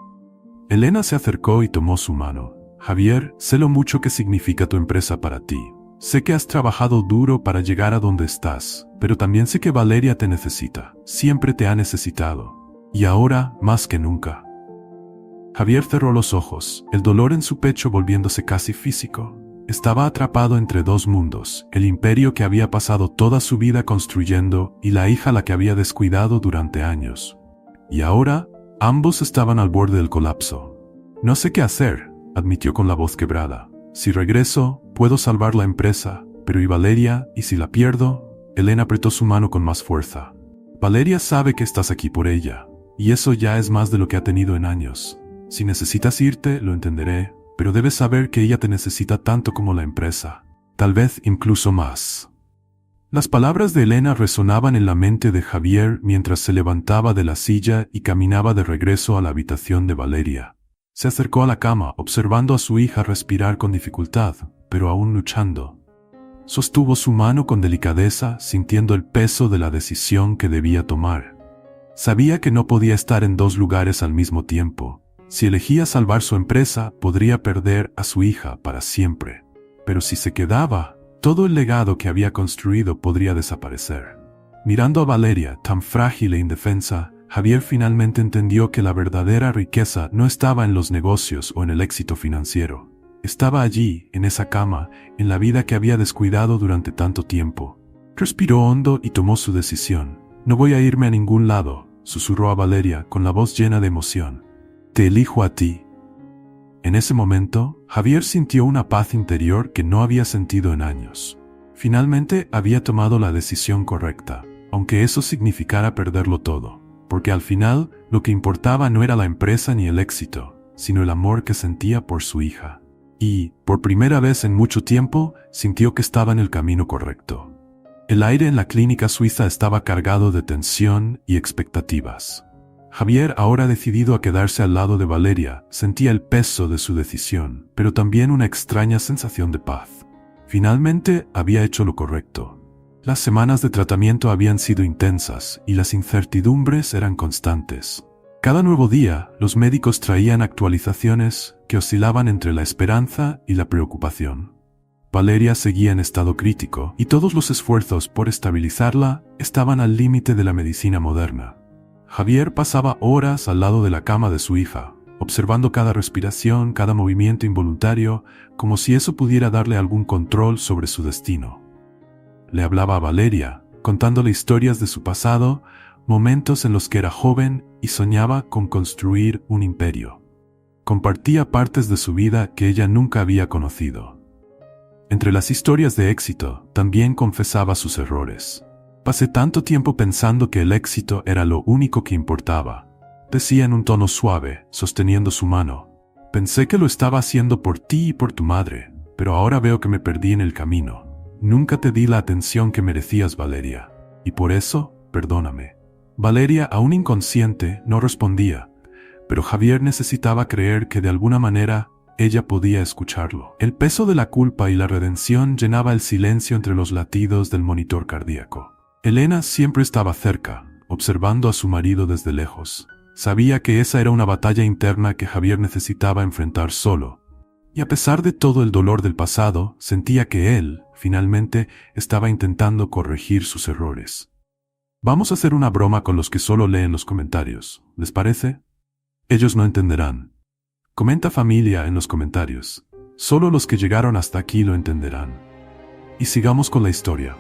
Elena se acercó y tomó su mano. «Javier, sé lo mucho que significa tu empresa para ti. Sé que has trabajado duro para llegar a donde estás, pero también sé que Valeria te necesita. Siempre te ha necesitado. Y ahora, más que nunca». Javier cerró los ojos, el dolor en su pecho volviéndose casi físico. Estaba atrapado entre dos mundos, el imperio que había pasado toda su vida construyendo y la hija a la que había descuidado durante años. Y ahora, ambos estaban al borde del colapso. «No sé qué hacer», admitió con la voz quebrada. «Si regreso, puedo salvar la empresa, pero ¿y Valeria? ¿Y si la pierdo?». Elena apretó su mano con más fuerza. «Valeria sabe que estás aquí por ella, y eso ya es más de lo que ha tenido en años. Si necesitas irte, lo entenderé, pero debes saber que ella te necesita tanto como la empresa, tal vez incluso más». Las palabras de Elena resonaban en la mente de Javier mientras se levantaba de la silla y caminaba de regreso a la habitación de Valeria. Se acercó a la cama, observando a su hija respirar con dificultad, pero aún luchando. Sostuvo su mano con delicadeza, sintiendo el peso de la decisión que debía tomar. Sabía que no podía estar en dos lugares al mismo tiempo. Si elegía salvar su empresa, podría perder a su hija para siempre. Pero si se quedaba, todo el legado que había construido podría desaparecer. Mirando a Valeria, tan frágil e indefensa, Javier finalmente entendió que la verdadera riqueza no estaba en los negocios o en el éxito financiero. Estaba allí, en esa cama, en la vida que había descuidado durante tanto tiempo. Respiró hondo y tomó su decisión. «No voy a irme a ningún lado», susurró a Valeria con la voz llena de emoción. «Te elijo a ti». En ese momento, Javier sintió una paz interior que no había sentido en años. Finalmente había tomado la decisión correcta, aunque eso significara perderlo todo, porque al final lo que importaba no era la empresa ni el éxito, sino el amor que sentía por su hija. Y, por primera vez en mucho tiempo, sintió que estaba en el camino correcto. El aire en la clínica suiza estaba cargado de tensión y expectativas. Javier, ahora decidido a quedarse al lado de Valeria, sentía el peso de su decisión, pero también una extraña sensación de paz. Finalmente, había hecho lo correcto. Las semanas de tratamiento habían sido intensas y las incertidumbres eran constantes. Cada nuevo día, los médicos traían actualizaciones que oscilaban entre la esperanza y la preocupación. Valeria seguía en estado crítico y todos los esfuerzos por estabilizarla estaban al límite de la medicina moderna. Javier pasaba horas al lado de la cama de su hija, observando cada respiración, cada movimiento involuntario, como si eso pudiera darle algún control sobre su destino. Le hablaba a Valeria, contándole historias de su pasado, momentos en los que era joven y soñaba con construir un imperio. compartía partes de su vida que ella nunca había conocido. Entre las historias de éxito, también confesaba sus errores. Pasé tanto tiempo pensando que el éxito era lo único que importaba, decía en un tono suave, sosteniendo su mano. Pensé que lo estaba haciendo por ti y por tu madre, pero ahora veo que me perdí en el camino. Nunca te di la atención que merecías, Valeria, y por eso, perdóname. Valeria, aún inconsciente, no respondía, pero Javier necesitaba creer que de alguna manera ella podía escucharlo. El peso de la culpa y la redención llenaba el silencio entre los latidos del monitor cardíaco. Elena siempre estaba cerca, observando a su marido desde lejos. Sabía que esa era una batalla interna que Javier necesitaba enfrentar solo. Y a pesar de todo el dolor del pasado, sentía que él, finalmente, estaba intentando corregir sus errores. Vamos a hacer una broma con los que solo leen los comentarios, ¿les parece? Ellos no entenderán. Comenta familia en los comentarios. Solo los que llegaron hasta aquí lo entenderán. Y sigamos con la historia.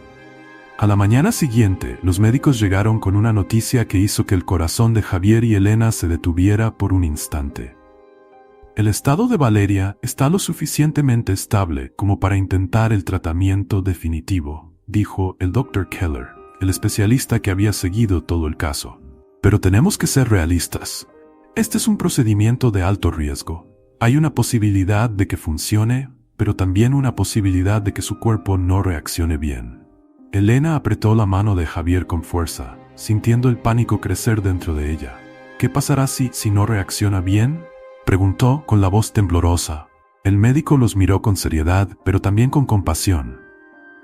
A la mañana siguiente, los médicos llegaron con una noticia que hizo que el corazón de Javier y Elena se detuviera por un instante. El estado de Valeria está lo suficientemente estable como para intentar el tratamiento definitivo, dijo el Dr. Keller, el especialista que había seguido todo el caso. Pero tenemos que ser realistas. Este es un procedimiento de alto riesgo. Hay una posibilidad de que funcione, pero también una posibilidad de que su cuerpo no reaccione bien. Elena apretó la mano de Javier con fuerza, sintiendo el pánico crecer dentro de ella. ¿Qué pasará si no reacciona bien?, preguntó con la voz temblorosa. El médico los miró con seriedad, pero también con compasión.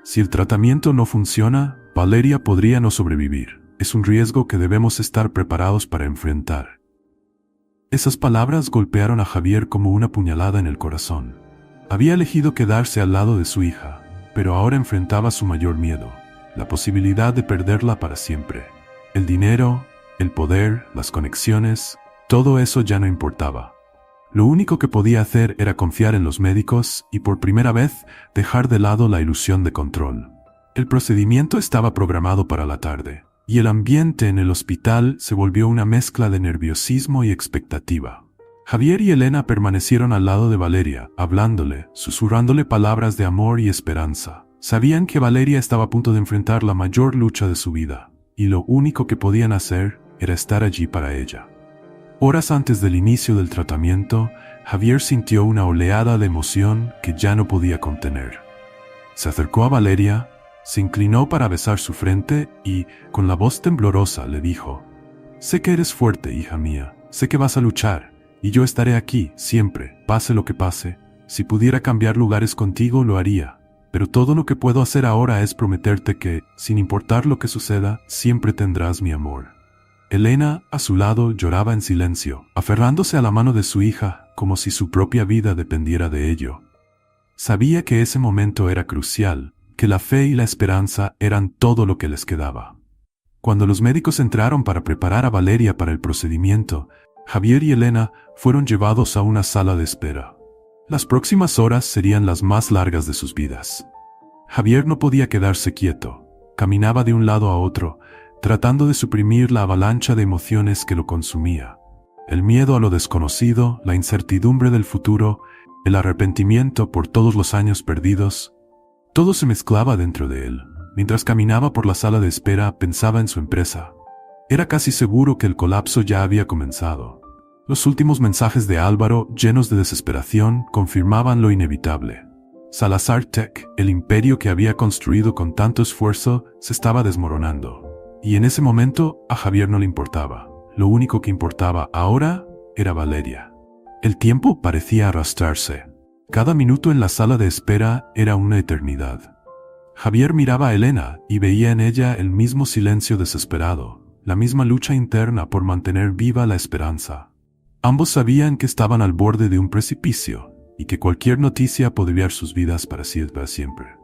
Si el tratamiento no funciona, Valeria podría no sobrevivir. Es un riesgo que debemos estar preparados para enfrentar. Esas palabras golpearon a Javier como una puñalada en el corazón. Había elegido quedarse al lado de su hija, pero ahora enfrentaba su mayor miedo, la posibilidad de perderla para siempre. El dinero, el poder, las conexiones, todo eso ya no importaba. Lo único que podía hacer era confiar en los médicos y por primera vez dejar de lado la ilusión de control. El procedimiento estaba programado para la tarde, y el ambiente en el hospital se volvió una mezcla de nerviosismo y expectativa. Javier y Elena permanecieron al lado de Valeria, hablándole, susurrándole palabras de amor y esperanza. Sabían que Valeria estaba a punto de enfrentar la mayor lucha de su vida, y lo único que podían hacer era estar allí para ella. Horas antes del inicio del tratamiento, Javier sintió una oleada de emoción que ya no podía contener. Se acercó a Valeria, se inclinó para besar su frente y, con la voz temblorosa, le dijo: «Sé que eres fuerte, hija mía, sé que vas a luchar, y yo estaré aquí, siempre, pase lo que pase. Si pudiera cambiar lugares contigo, lo haría, pero todo lo que puedo hacer ahora es prometerte que, sin importar lo que suceda, siempre tendrás mi amor». Elena, a su lado, lloraba en silencio, aferrándose a la mano de su hija, como si su propia vida dependiera de ello. Sabía que ese momento era crucial, que la fe y la esperanza eran todo lo que les quedaba. Cuando los médicos entraron para preparar a Valeria para el procedimiento, Javier y Elena fueron llevados a una sala de espera. Las próximas horas serían las más largas de sus vidas. Javier no podía quedarse quieto. Caminaba de un lado a otro, tratando de suprimir la avalancha de emociones que lo consumía. El miedo a lo desconocido, la incertidumbre del futuro, el arrepentimiento por todos los años perdidos, todo se mezclaba dentro de él. Mientras caminaba por la sala de espera, pensaba en su empresa. Era casi seguro que el colapso ya había comenzado. Los últimos mensajes de Álvaro, llenos de desesperación, confirmaban lo inevitable. Salazar Tech, el imperio que había construido con tanto esfuerzo, se estaba desmoronando. Y en ese momento, a Javier no le importaba. Lo único que importaba ahora era Valeria. El tiempo parecía arrastrarse. Cada minuto en la sala de espera era una eternidad. Javier miraba a Elena y veía en ella el mismo silencio desesperado, la misma lucha interna por mantener viva la esperanza. Ambos sabían que estaban al borde de un precipicio y que cualquier noticia podría cambiar sus vidas para siempre.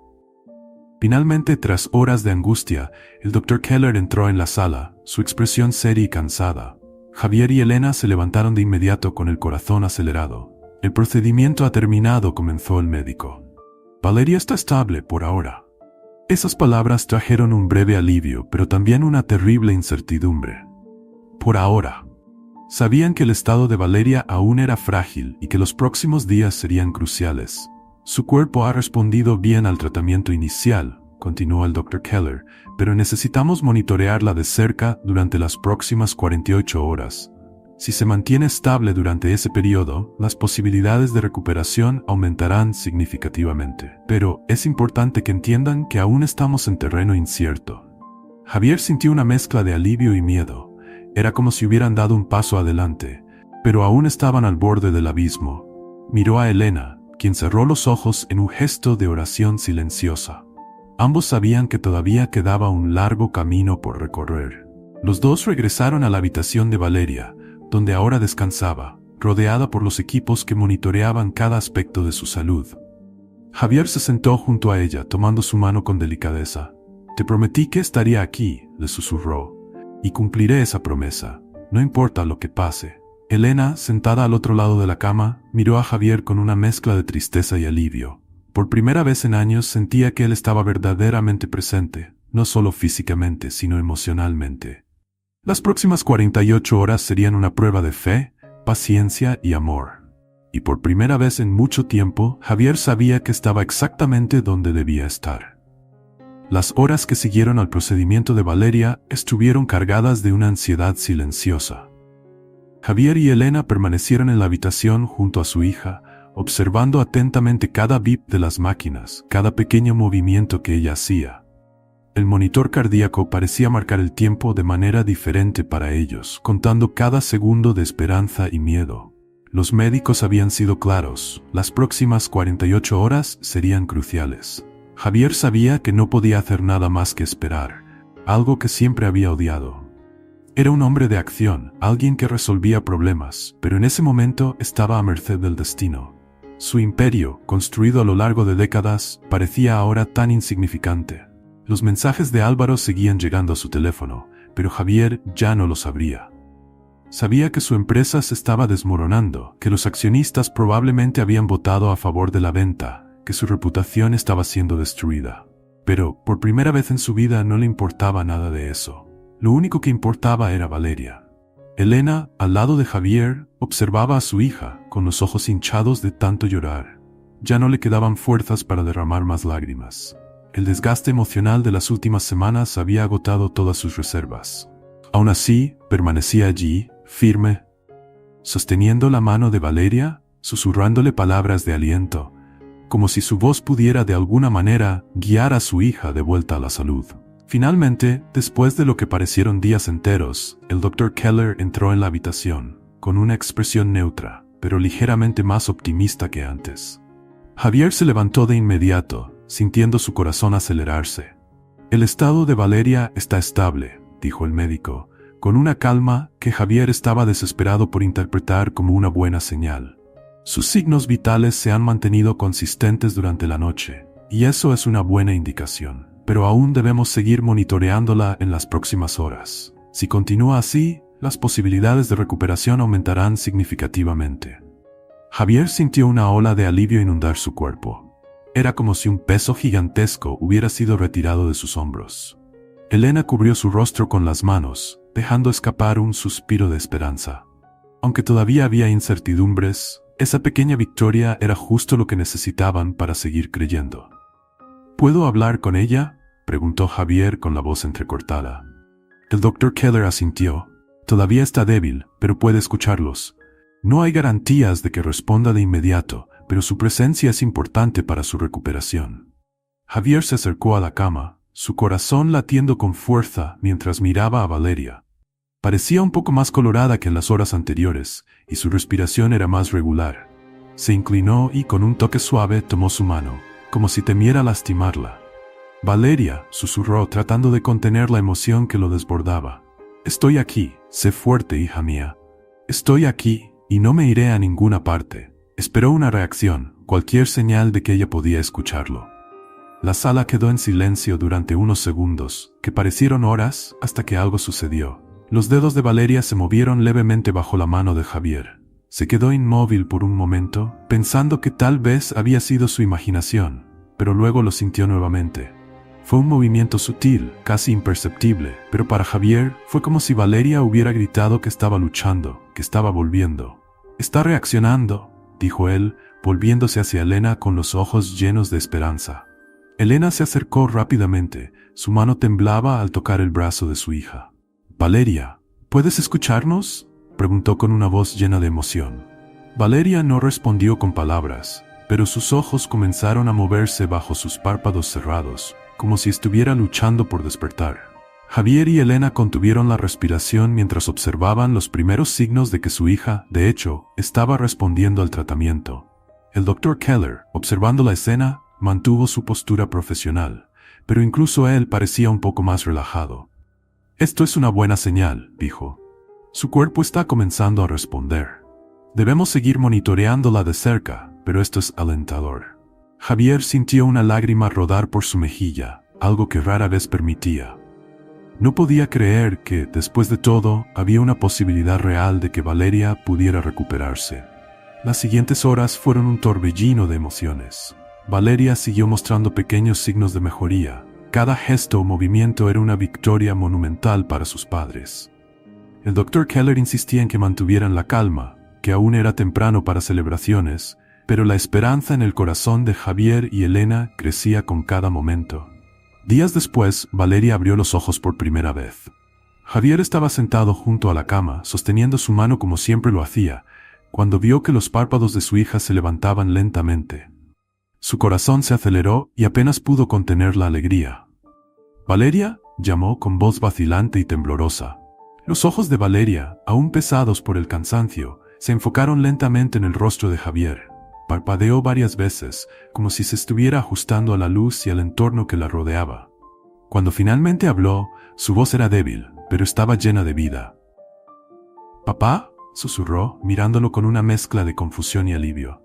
Finalmente, tras horas de angustia, el Dr. Keller entró en la sala, su expresión seria y cansada. Javier y Elena se levantaron de inmediato con el corazón acelerado. «El procedimiento ha terminado», comenzó el médico. «Valeria está estable por ahora». Esas palabras trajeron un breve alivio, pero también una terrible incertidumbre. Por ahora. Sabían que el estado de Valeria aún era frágil y que los próximos días serían cruciales. Su cuerpo ha respondido bien al tratamiento inicial, continuó el Dr. Keller, pero necesitamos monitorearla de cerca durante las próximas 48 horas. Si se mantiene estable durante ese periodo, las posibilidades de recuperación aumentarán significativamente. Pero es importante que entiendan que aún estamos en terreno incierto. Javier sintió una mezcla de alivio y miedo. Era como si hubieran dado un paso adelante, pero aún estaban al borde del abismo. Miró a Elena, quien cerró los ojos en un gesto de oración silenciosa. Ambos sabían que todavía quedaba un largo camino por recorrer. Los dos regresaron a la habitación de Valeria, donde ahora descansaba, rodeada por los equipos que monitoreaban cada aspecto de su salud. Javier se sentó junto a ella, tomando su mano con delicadeza. «Te prometí que estaría aquí», le susurró, «y cumpliré esa promesa, no importa lo que pase». Elena, sentada al otro lado de la cama, miró a Javier con una mezcla de tristeza y alivio. Por primera vez en años sentía que él estaba verdaderamente presente, no solo físicamente, sino emocionalmente. Las próximas 48 horas serían una prueba de fe, paciencia y amor. Y por primera vez en mucho tiempo, Javier sabía que estaba exactamente donde debía estar. Las horas que siguieron al procedimiento de Valeria estuvieron cargadas de una ansiedad silenciosa. Javier y Elena permanecieron en la habitación junto a su hija, observando atentamente cada bip de las máquinas, cada pequeño movimiento que ella hacía. El monitor cardíaco parecía marcar el tiempo de manera diferente para ellos, contando cada segundo de esperanza y miedo. Los médicos habían sido claros, las próximas 48 horas serían cruciales. Javier sabía que no podía hacer nada más que esperar, algo que siempre había odiado. Era un hombre de acción, alguien que resolvía problemas, pero en ese momento estaba a merced del destino. Su imperio, construido a lo largo de décadas, parecía ahora tan insignificante. Los mensajes de Álvaro seguían llegando a su teléfono, pero Javier ya no los abría. Sabía que su empresa se estaba desmoronando, que los accionistas probablemente habían votado a favor de la venta, que su reputación estaba siendo destruida. Pero, por primera vez en su vida, no le importaba nada de eso. Lo único que importaba era Valeria. Elena, al lado de Javier, observaba a su hija, con los ojos hinchados de tanto llorar. Ya no le quedaban fuerzas para derramar más lágrimas. El desgaste emocional de las últimas semanas había agotado todas sus reservas. Aún así, permanecía allí, firme, sosteniendo la mano de Valeria, susurrándole palabras de aliento, como si su voz pudiera de alguna manera guiar a su hija de vuelta a la salud. Finalmente, después de lo que parecieron días enteros, el Dr. Keller entró en la habitación, con una expresión neutra, pero ligeramente más optimista que antes. Javier se levantó de inmediato, sintiendo su corazón acelerarse. «El estado de Valeria está estable», dijo el médico, con una calma que Javier estaba desesperado por interpretar como una buena señal. Sus signos vitales se han mantenido consistentes durante la noche, y eso es una buena indicación, pero aún debemos seguir monitoreándola en las próximas horas. Si continúa así, las posibilidades de recuperación aumentarán significativamente. Javier sintió una ola de alivio inundar su cuerpo. Era como si un peso gigantesco hubiera sido retirado de sus hombros. Elena cubrió su rostro con las manos, dejando escapar un suspiro de esperanza. Aunque todavía había incertidumbres, esa pequeña victoria era justo lo que necesitaban para seguir creyendo. «¿Puedo hablar con ella?», preguntó Javier con la voz entrecortada. El Dr. Keller asintió. «Todavía está débil, pero puede escucharlos. No hay garantías de que responda de inmediato, pero su presencia es importante para su recuperación». Javier se acercó a la cama, su corazón latiendo con fuerza mientras miraba a Valeria. Parecía un poco más colorada que en las horas anteriores, y su respiración era más regular. Se inclinó y con un toque suave tomó su mano, como si temiera lastimarla. «Valeria», susurró tratando de contener la emoción que lo desbordaba. «Estoy aquí, sé fuerte, hija mía. Estoy aquí, y no me iré a ninguna parte». Esperó una reacción, cualquier señal de que ella podía escucharlo. La sala quedó en silencio durante unos segundos, que parecieron horas, hasta que algo sucedió. Los dedos de Valeria se movieron levemente bajo la mano de Javier. Se quedó inmóvil por un momento, pensando que tal vez había sido su imaginación, pero luego lo sintió nuevamente. Fue un movimiento sutil, casi imperceptible, pero para Javier fue como si Valeria hubiera gritado que estaba luchando, que estaba volviendo. «Está reaccionando», dijo él, volviéndose hacia Elena con los ojos llenos de esperanza. Elena se acercó rápidamente, su mano temblaba al tocar el brazo de su hija. «Valeria, ¿puedes escucharnos?», preguntó con una voz llena de emoción. Valeria no respondió con palabras, pero sus ojos comenzaron a moverse bajo sus párpados cerrados, como si estuviera luchando por despertar. Javier y Elena contuvieron la respiración mientras observaban los primeros signos de que su hija, de hecho, estaba respondiendo al tratamiento. El Dr. Keller, observando la escena, mantuvo su postura profesional, pero incluso él parecía un poco más relajado. «Esto es una buena señal», dijo. «Su cuerpo está comenzando a responder. Debemos seguir monitoreándola de cerca, pero esto es alentador». Javier sintió una lágrima rodar por su mejilla, algo que rara vez permitía. No podía creer que, después de todo, había una posibilidad real de que Valeria pudiera recuperarse. Las siguientes horas fueron un torbellino de emociones. Valeria siguió mostrando pequeños signos de mejoría. Cada gesto o movimiento era una victoria monumental para sus padres. El Dr. Keller insistía en que mantuvieran la calma, que aún era temprano para celebraciones, pero la esperanza en el corazón de Javier y Elena crecía con cada momento. Días después, Valeria abrió los ojos por primera vez. Javier estaba sentado junto a la cama, sosteniendo su mano como siempre lo hacía, cuando vio que los párpados de su hija se levantaban lentamente. Su corazón se aceleró y apenas pudo contener la alegría. «¿Valeria?», llamó con voz vacilante y temblorosa. Los ojos de Valeria, aún pesados por el cansancio, se enfocaron lentamente en el rostro de Javier. Parpadeó varias veces, como si se estuviera ajustando a la luz y al entorno que la rodeaba. Cuando finalmente habló, su voz era débil, pero estaba llena de vida. «¿Papá?», susurró, mirándolo con una mezcla de confusión y alivio.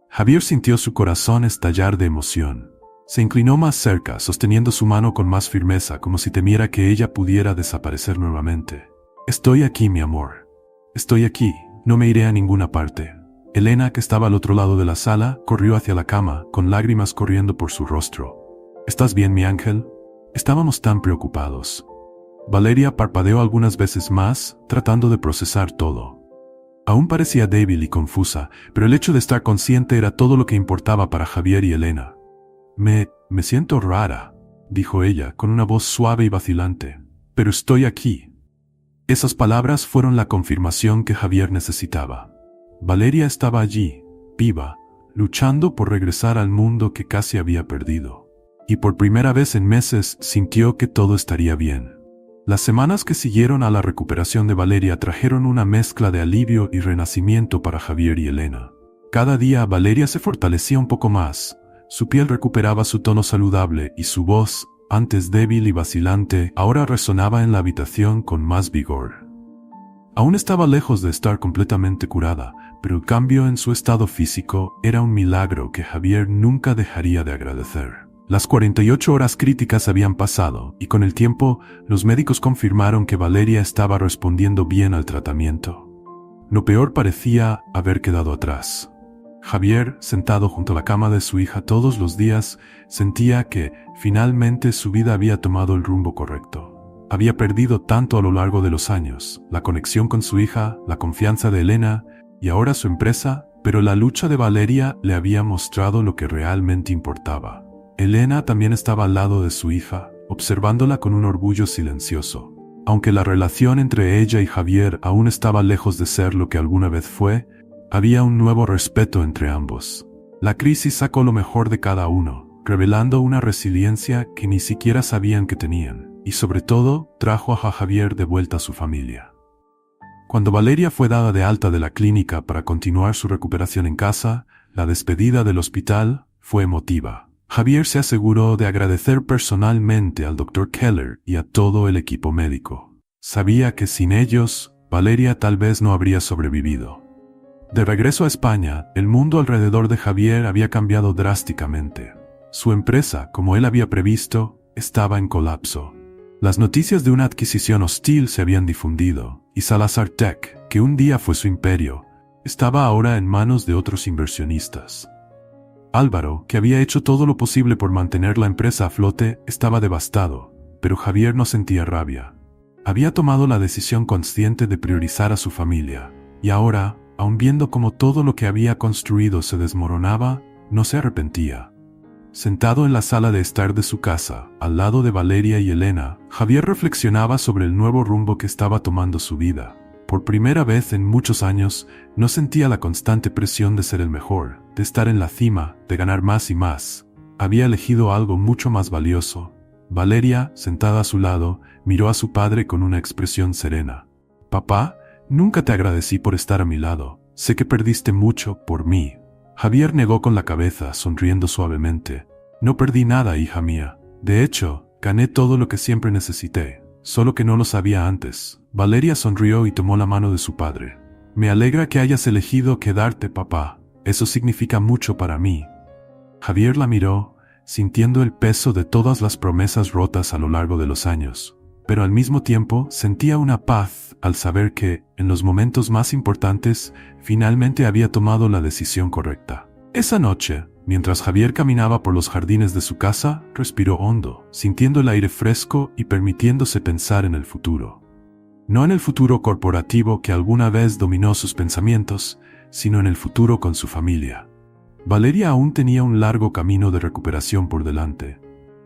Javier sintió su corazón estallar de emoción. Se inclinó más cerca, sosteniendo su mano con más firmeza, como si temiera que ella pudiera desaparecer nuevamente. «Estoy aquí, mi amor. Estoy aquí, no me iré a ninguna parte». Elena, que estaba al otro lado de la sala, corrió hacia la cama, con lágrimas corriendo por su rostro. «¿Estás bien, mi ángel?». Estábamos tan preocupados. Valeria parpadeó algunas veces más, tratando de procesar todo. Aún parecía débil y confusa, pero el hecho de estar consciente era todo lo que importaba para Javier y Elena. Me siento rara», dijo ella, con una voz suave y vacilante. «Pero estoy aquí». Esas palabras fueron la confirmación que Javier necesitaba. Valeria estaba allí, viva, luchando por regresar al mundo que casi había perdido. Y por primera vez en meses sintió que todo estaría bien. Las semanas que siguieron a la recuperación de Valeria trajeron una mezcla de alivio y renacimiento para Javier y Elena. Cada día Valeria se fortalecía un poco más, su piel recuperaba su tono saludable y su voz, antes débil y vacilante, ahora resonaba en la habitación con más vigor. Aún estaba lejos de estar completamente curada, pero el cambio en su estado físico era un milagro que Javier nunca dejaría de agradecer. Las 48 horas críticas habían pasado, y con el tiempo, los médicos confirmaron que Valeria estaba respondiendo bien al tratamiento. Lo peor parecía haber quedado atrás. Javier, sentado junto a la cama de su hija todos los días, sentía que, finalmente, su vida había tomado el rumbo correcto. Había perdido tanto a lo largo de los años, la conexión con su hija, la confianza de Elena, y ahora su empresa, pero la lucha de Valeria le había mostrado lo que realmente importaba. Elena también estaba al lado de su hija, observándola con un orgullo silencioso. Aunque la relación entre ella y Javier aún estaba lejos de ser lo que alguna vez fue, había un nuevo respeto entre ambos. La crisis sacó lo mejor de cada uno, revelando una resiliencia que ni siquiera sabían que tenían. Y sobre todo, trajo a Javier de vuelta a su familia. Cuando Valeria fue dada de alta de la clínica para continuar su recuperación en casa, la despedida del hospital fue emotiva. Javier se aseguró de agradecer personalmente al Dr. Keller y a todo el equipo médico. Sabía que sin ellos, Valeria tal vez no habría sobrevivido. De regreso a España, el mundo alrededor de Javier había cambiado drásticamente. Su empresa, como él había previsto, estaba en colapso. Las noticias de una adquisición hostil se habían difundido, y Salazar Tech, que un día fue su imperio, estaba ahora en manos de otros inversionistas. Álvaro, que había hecho todo lo posible por mantener la empresa a flote, estaba devastado, pero Javier no sentía rabia. Había tomado la decisión consciente de priorizar a su familia, y ahora, aun viendo cómo todo lo que había construido se desmoronaba, no se arrepentía. Sentado en la sala de estar de su casa, al lado de Valeria y Elena, Javier reflexionaba sobre el nuevo rumbo que estaba tomando su vida. Por primera vez en muchos años, no sentía la constante presión de ser el mejor, de estar en la cima, de ganar más y más. Había elegido algo mucho más valioso. Valeria, sentada a su lado, miró a su padre con una expresión serena. «Papá, nunca te agradecí por estar a mi lado. Sé que perdiste mucho por mí». Javier negó con la cabeza, sonriendo suavemente. «No perdí nada, hija mía. De hecho, gané todo lo que siempre necesité, solo que no lo sabía antes». Valeria sonrió y tomó la mano de su padre. «Me alegra que hayas elegido quedarte, papá. Eso significa mucho para mí». Javier la miró, sintiendo el peso de todas las promesas rotas a lo largo de los años, pero al mismo tiempo sentía una paz al saber que, en los momentos más importantes, finalmente había tomado la decisión correcta. Esa noche, mientras Javier caminaba por los jardines de su casa, respiró hondo, sintiendo el aire fresco y permitiéndose pensar en el futuro. No en el futuro corporativo que alguna vez dominó sus pensamientos, sino en el futuro con su familia. Valeria aún tenía un largo camino de recuperación por delante,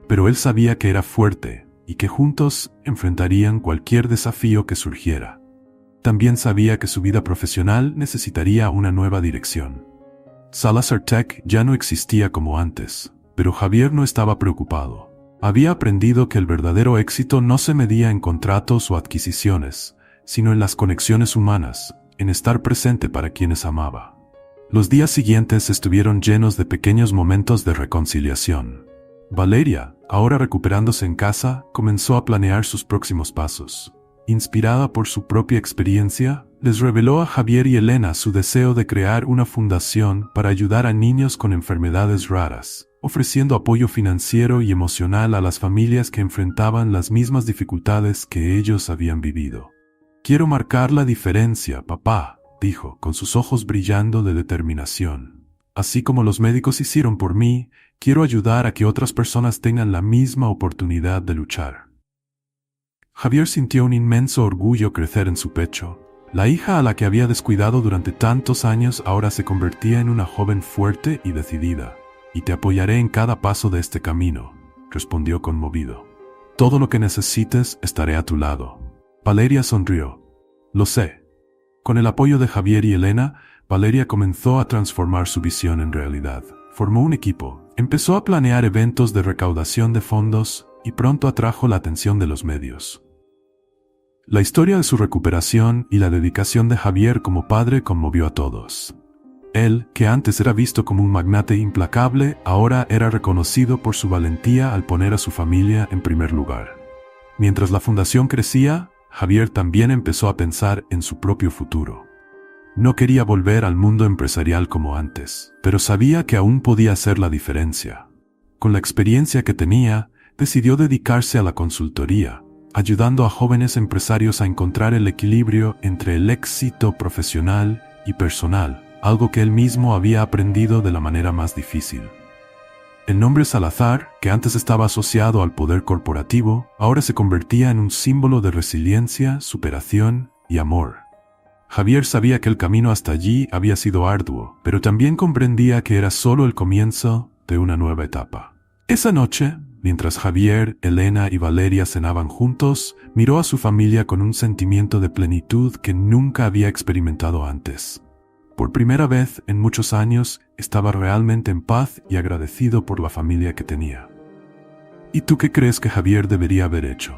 pero él sabía que era fuerte y que juntos enfrentarían cualquier desafío que surgiera. También sabía que su vida profesional necesitaría una nueva dirección. Salazar Tech ya no existía como antes, pero Javier no estaba preocupado. Había aprendido que el verdadero éxito no se medía en contratos o adquisiciones, sino en las conexiones humanas, en estar presente para quienes amaba. Los días siguientes estuvieron llenos de pequeños momentos de reconciliación. Valeria, ahora recuperándose en casa, comenzó a planear sus próximos pasos. Inspirada por su propia experiencia, les reveló a Javier y Elena su deseo de crear una fundación para ayudar a niños con enfermedades raras, ofreciendo apoyo financiero y emocional a las familias que enfrentaban las mismas dificultades que ellos habían vivido. «Quiero marcar la diferencia, papá», dijo, con sus ojos brillando de determinación. «Así como los médicos hicieron por mí, quiero ayudar a que otras personas tengan la misma oportunidad de luchar». Javier sintió un inmenso orgullo crecer en su pecho. La hija a la que había descuidado durante tantos años ahora se convertía en una joven fuerte y decidida. «Y te apoyaré en cada paso de este camino», respondió conmovido. «Todo lo que necesites estaré a tu lado». Valeria sonrió. «Lo sé». Con el apoyo de Javier y Elena, Valeria comenzó a transformar su visión en realidad. Formó un equipo, empezó a planear eventos de recaudación de fondos y pronto atrajo la atención de los medios. La historia de su recuperación y la dedicación de Javier como padre conmovió a todos. Él, que antes era visto como un magnate implacable, ahora era reconocido por su valentía al poner a su familia en primer lugar. Mientras la fundación crecía, Javier también empezó a pensar en su propio futuro. No quería volver al mundo empresarial como antes, pero sabía que aún podía hacer la diferencia. Con la experiencia que tenía, decidió dedicarse a la consultoría, ayudando a jóvenes empresarios a encontrar el equilibrio entre el éxito profesional y personal, algo que él mismo había aprendido de la manera más difícil. El nombre Salazar, que antes estaba asociado al poder corporativo, ahora se convertía en un símbolo de resiliencia, superación y amor. Javier sabía que el camino hasta allí había sido arduo, pero también comprendía que era solo el comienzo de una nueva etapa. Esa noche, mientras Javier, Elena y Valeria cenaban juntos, miró a su familia con un sentimiento de plenitud que nunca había experimentado antes. Por primera vez en muchos años, estaba realmente en paz y agradecido por la familia que tenía. ¿Y tú qué crees que Javier debería haber hecho?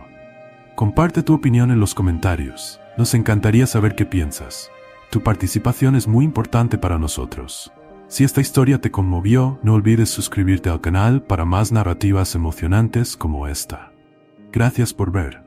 Comparte tu opinión en los comentarios. Nos encantaría saber qué piensas. Tu participación es muy importante para nosotros. Si esta historia te conmovió, no olvides suscribirte al canal para más narrativas emocionantes como esta. Gracias por ver.